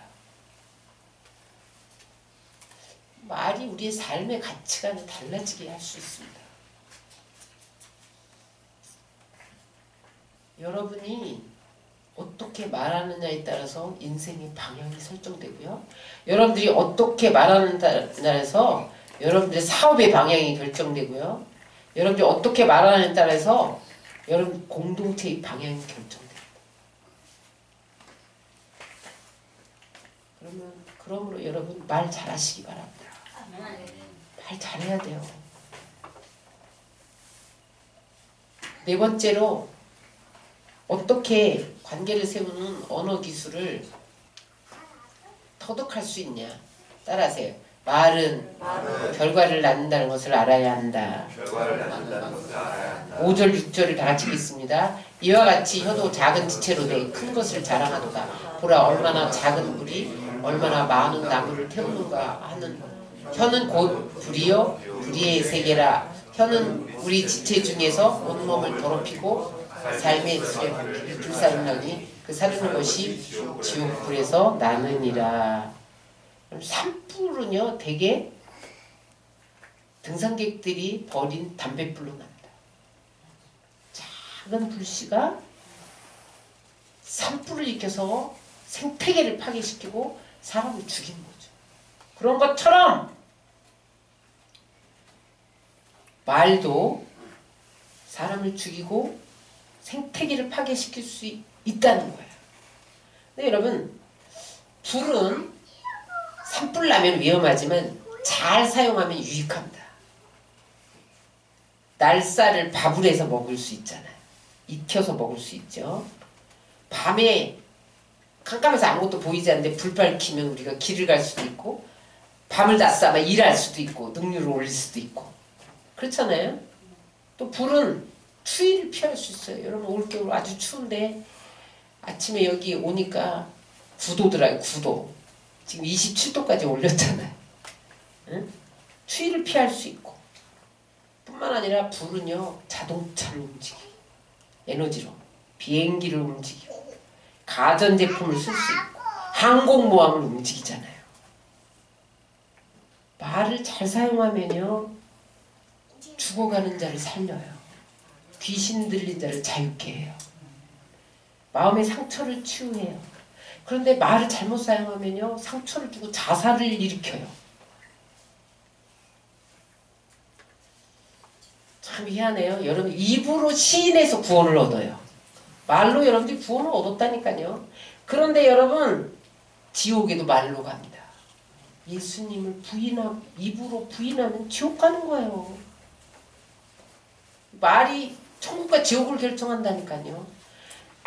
말이 우리의 삶의 가치관을 달라지게 할 수 있습니다. 여러분이 어떻게 말하느냐에 따라서 인생의 방향이 설정되고요. 여러분들이 어떻게 말하느냐에 따라서 여러분들의 사업의 방향이 결정되고요. 여러분들이 어떻게 말하느냐에 따라서 여러분 공동체의 방향이 결정됩니다. 그러므로 여러분 말 잘하시기 바랍니다. 말 잘해야 돼요. 네 번째로 어떻게 관계를 세우는 언어 기술을 터득할 수 있냐. 따라하세요. 말은 결과를 낳는다는 것을 알아야 한다. 5절 6절을 다 같이 읽겠습니다. 이와 같이 혀도 작은 지체로 돼 큰 것을 자랑하도다. 보라 얼마나 작은 불이 얼마나 많은 나무를 태우는가 하는. 혀는 곧 불이요 불의의 세계라. 혀는 우리 지체 중에서 온몸을 더럽히고 삶의 수레바퀴를 불사르나니 그 사르는 것이 지옥불에서 나느니라. 산불은요 대개 등산객들이 버린 담뱃불로 납니다. 작은 불씨가 산불을 일으켜서 생태계를 파괴시키고 사람을 죽이는 거죠. 그런 것처럼 말도 사람을 죽이고 생태계를 파괴시킬 수 있다는 거예요. 근데 여러분 불은 산불 나면 위험하지만 잘 사용하면 유익합니다. 날쌀을 밥을 해서 먹을 수 있잖아요. 익혀서 먹을 수 있죠. 밤에 깜깜해서 아무것도 보이지 않는데 불 밝히면 우리가 길을 갈 수도 있고 밤을 다 싸면 일할 수도 있고 능률을 올릴 수도 있고 그렇잖아요. 또 불은 추위를 피할 수 있어요. 여러분 올겨울 아주 추운데 아침에 여기 오니까 9도더라고요. 9도. 지금 27도까지 올렸잖아요. 응? 추위를 피할 수 있고 뿐만 아니라 불은요 자동차를 움직이고 에너지로 비행기를 움직이고 가전제품을 쓸 수 있고 항공모함을 움직이잖아요. 말을 잘 사용하면요 죽어가는 자를 살려요. 귀신 들린 자를 자유케 해요. 마음의 상처를 치유해요. 그런데 말을 잘못 사용하면요 상처를 주고 자살을 일으켜요. 참 희한해요. 여러분 입으로 시인해서 구원을 얻어요. 말로 여러분들이 구원을 얻었다니까요. 그런데 여러분 지옥에도 말로 갑니다. 예수님을 입으로 부인하면 지옥 가는 거예요. 말이 천국과 지옥을 결정한다니까요.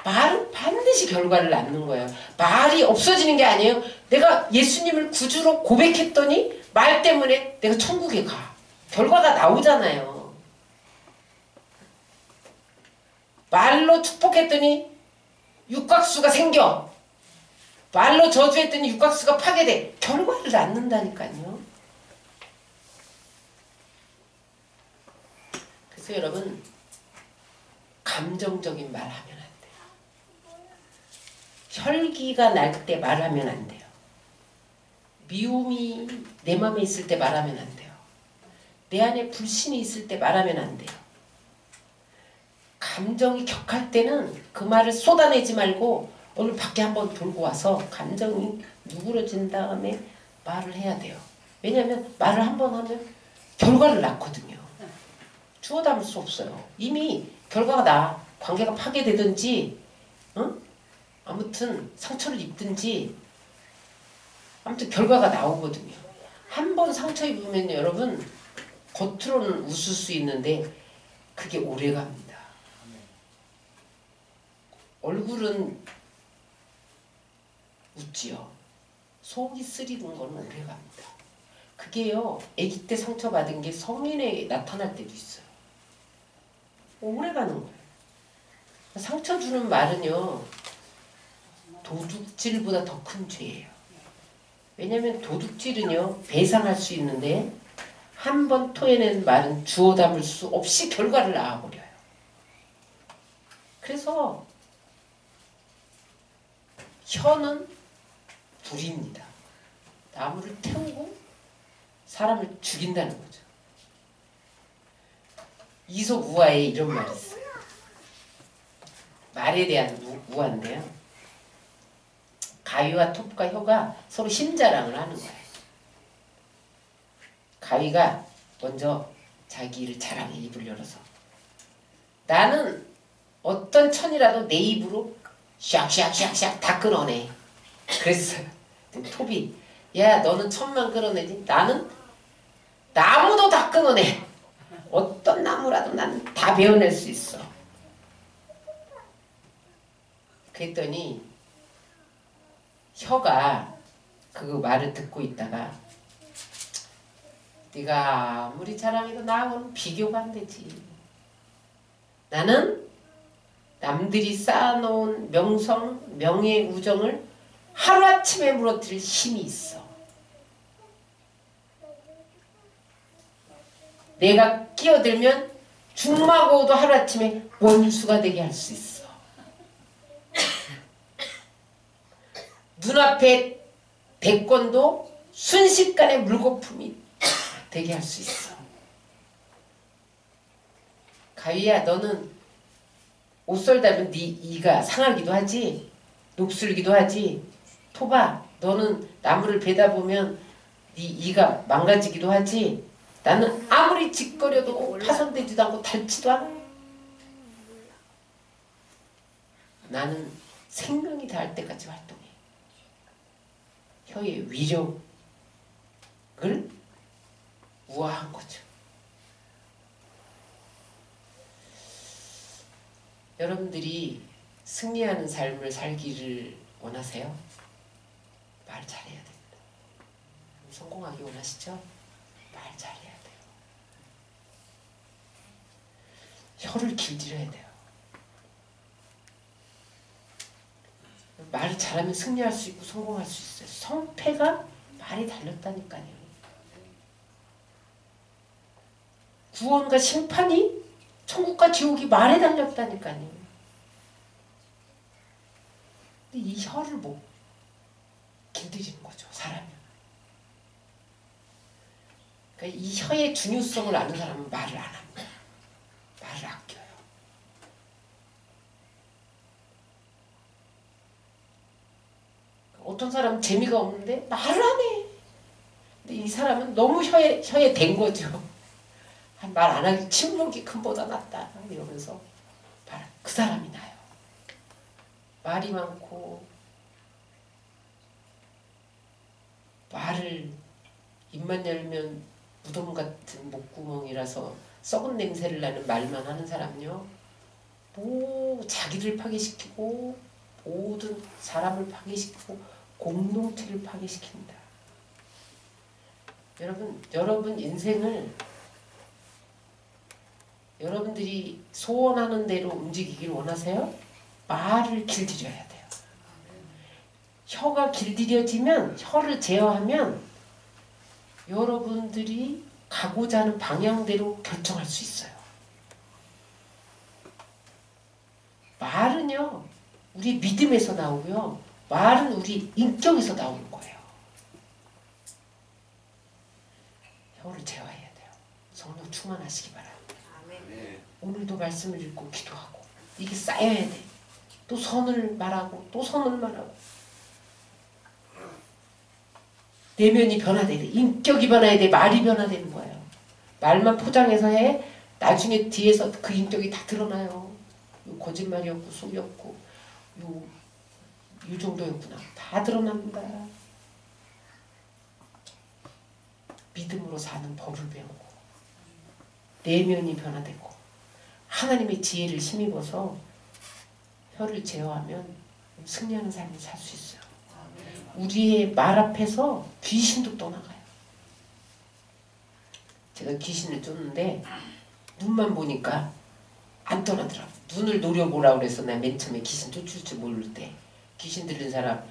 말은 반드시 결과를 낳는 거예요. 말이 없어지는 게 아니에요. 내가 예수님을 구주로 고백했더니 말 때문에 내가 천국에 가. 결과가 나오잖아요. 말로 축복했더니 육각수가 생겨. 말로 저주했더니 육각수가 파괴돼. 결과를 낳는다니까요. 그래서 여러분 감정적인 말 하면 안 돼요. 혈기가 날 때 말하면 안 돼요. 미움이 내 마음에 있을 때 말하면 안 돼요. 내 안에 불신이 있을 때 말하면 안 돼요. 감정이 격할 때는 그 말을 쏟아내지 말고 오늘 밖에 한번 돌고 와서 감정이 누그러진 다음에 말을 해야 돼요. 왜냐하면 말을 한번 하면 결과를 낳거든요. 주워 담을 수 없어요. 이미 결과가 나. 관계가 파괴되든지 아무튼 상처를 입든지 아무튼 결과가 나오거든요. 한 번 상처 입으면 여러분 겉으로는 웃을 수 있는데 그게 오래갑니다. 얼굴은 웃지요. 속이 쓰리는 건 오래갑니다. 그게요 아기 때 상처받은 게 성인에게 나타날 때도 있어요. 오래가는 거예요. 상처 주는 말은요 도둑질보다 더 큰 죄예요. 왜냐하면 도둑질은요 배상할 수 있는데 한 번 토해낸 말은 주워 담을 수 없이 결과를 낳아버려요. 그래서 혀는 불입니다. 나무를 태우고 사람을 죽인다는 거죠. 이솝 우화에 이런 말이 있어요. 말에 대한 우화인데요. 가위와 톱과 혀가 서로 힘자랑을 하는 거예요. 가위가 먼저 자기를 자랑해, 입을 열어서. 나는 어떤 천이라도 내 입으로 샥샥샥샥 다 끌어내. 그랬어요. 톱이, 야 너는 천만 끌어내지, 나는 나무도 다 끊어내. 어떤 나무라도 난 다 베어낼 수 있어. 그랬더니 혀가 그 말을 듣고 있다가, 네가 아무리 자랑해도 나하고는 비교가 안 되지. 나는 남들이 쌓아놓은 명성, 명예, 우정을 하루아침에 무너뜨릴 힘이 있어. 내가 끼어들면 중마고도 하루아침에 원수가 되게 할 수 있어. 눈앞에 대권도 순식간에 물거품이 되게 할 수 있어. 가위야, 너는 옷을 달면 네 이가 상하기도 하지, 녹슬기도 하지. 톱아, 너는 나무를 베다 보면 네 이가 망가지기도 하지. 나는 아무리 짓거려도 파손되지도 않고 닳지도 않아. 나는 생명이 닿을 때까지 활동해. 혀의 위력을 우아한 거죠. 여러분들이 승리하는 삶을 살기를 원하세요? 말 잘해야 됩니다. 성공하기 원하시죠? 말 잘해야 돼요. 혀를 길들여야 돼요. 말을 잘하면 승리할 수 있고 성공할 수 있어요. 성패가 말에 달렸다니까요. 구원과 심판이, 천국과 지옥이 말에 달렸다니까요. 근데 이 혀를 못 길들이는 거죠, 사람이. 그러니까 이 혀의 중요성을 아는 사람은 말을 안 합니다. 말을 아껴요. 어떤 사람은 재미가 없는데 말을 안 해. 근데 이 사람은 너무 혀에 댄 거죠. 말 안 하기, 침묵이 큰보다 낫다 이러면서 그 사람이 나요. 말이 많고 말을 입만 열면 무덤 같은 목구멍이라서 썩은 냄새를 나는 말만 하는 사람은요, 자기를 파괴시키고 모든 사람을 파괴시키고 공동체를 파괴시킨다. 여러분 인생을 여러분들이 소원하는 대로 움직이길 원하세요? 말을 길들여야 돼요. 혀가 길들여지면, 혀를 제어하면 여러분들이 가고자 하는 방향대로 결정할 수 있어요. 말은요, 우리 믿음에서 나오고요, 말은 우리 인격에서 나오는 거예요. 혀를 제어해야 돼요. 성령 충만하시기 바랍니다. 오늘도 말씀을 읽고 기도하고 이게 쌓여야 돼. 또 선을 말하고 또 선을 말하고 내면이 변화돼야 돼. 인격이 변화해야 돼. 말이 변화되는 거예요. 말만 포장해서 해. 나중에 뒤에서 그 인격이 다 드러나요. 요 거짓말이었고 속이었고 요 정도였구나. 다 드러납니다. 믿음으로 사는 법을 배우고 내면이 변화되고 하나님의 지혜를 힘입어서 혀를 제어하면 승리하는 삶을 살 수 있어요. 우리의 말 앞에서 귀신도 떠나가요. 제가 귀신을 쫓는데 눈만 보니까 안 떠나더라고. 눈을 노려보라고 그래서 나 맨 처음에 귀신 쫓을 줄 모를 때 귀신 들린 사람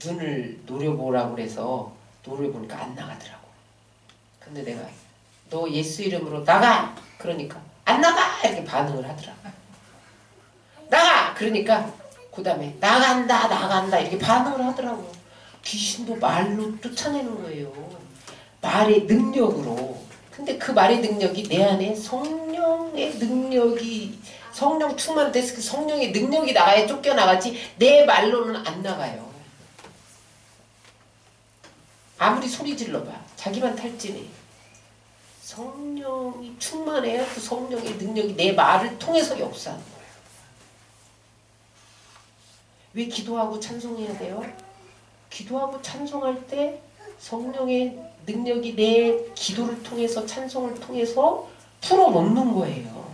눈을 노려보라고 그래서 노려보니까 안 나가더라고. 근데 내가 너 예수 이름으로 나가! 그러니까 안 나가! 이렇게 반응을 하더라고. 나가! 그러니까 그 다음에 나간다 이렇게 반응을 하더라고. 귀신도 말로 쫓아내는 거예요. 말의 능력으로. 근데 그 말의 능력이 내 안에 성령의 능력이 성령 충만돼서 그 성령의 능력이 나가야 쫓겨나가지 내 말로는 안 나가요. 아무리 소리 질러봐. 자기만 탈진해. 성령이 충만해야 그 성령의 능력이 내 말을 통해서 역사하는 거예요. 왜 기도하고 찬송해야 돼요? 기도하고 찬송할 때 성령의 능력이 내 기도를 통해서 찬송을 통해서 풀어놓는 거예요.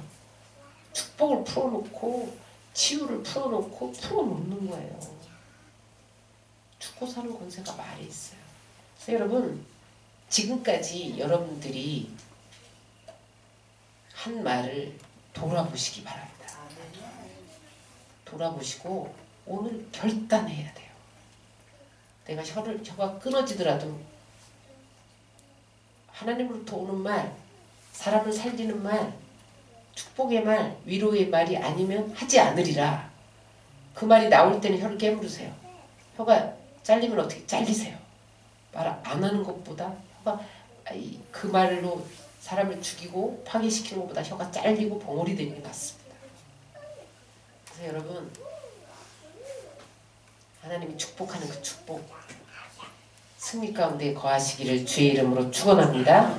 축복을 풀어놓고 치유를 풀어놓고 풀어놓는 거예요. 죽고 사는 권세가 말에 있어요. 그래서 여러분 지금까지 여러분들이 한 말을 돌아보시기 바랍니다. 돌아보시고 오늘 결단해야 돼요. 내가 혀가 끊어지더라도 하나님으로부터 오는 말, 사람을 살리는 말, 축복의 말, 위로의 말이 아니면 하지 않으리라. 그 말이 나올 때는 혀를 깨무르세요. 혀가 잘리면 어떻게 잘리세요. 말 안 하는 것보다 혀가 그 말로 사람을 죽이고 파괴시키는 것보다 혀가 잘리고 봉오리 되는 게 낫습니다. 그래서 여러분 하나님이 축복하는 그 축복 승리 가운데 거하시기를 주의 이름으로 축원합니다.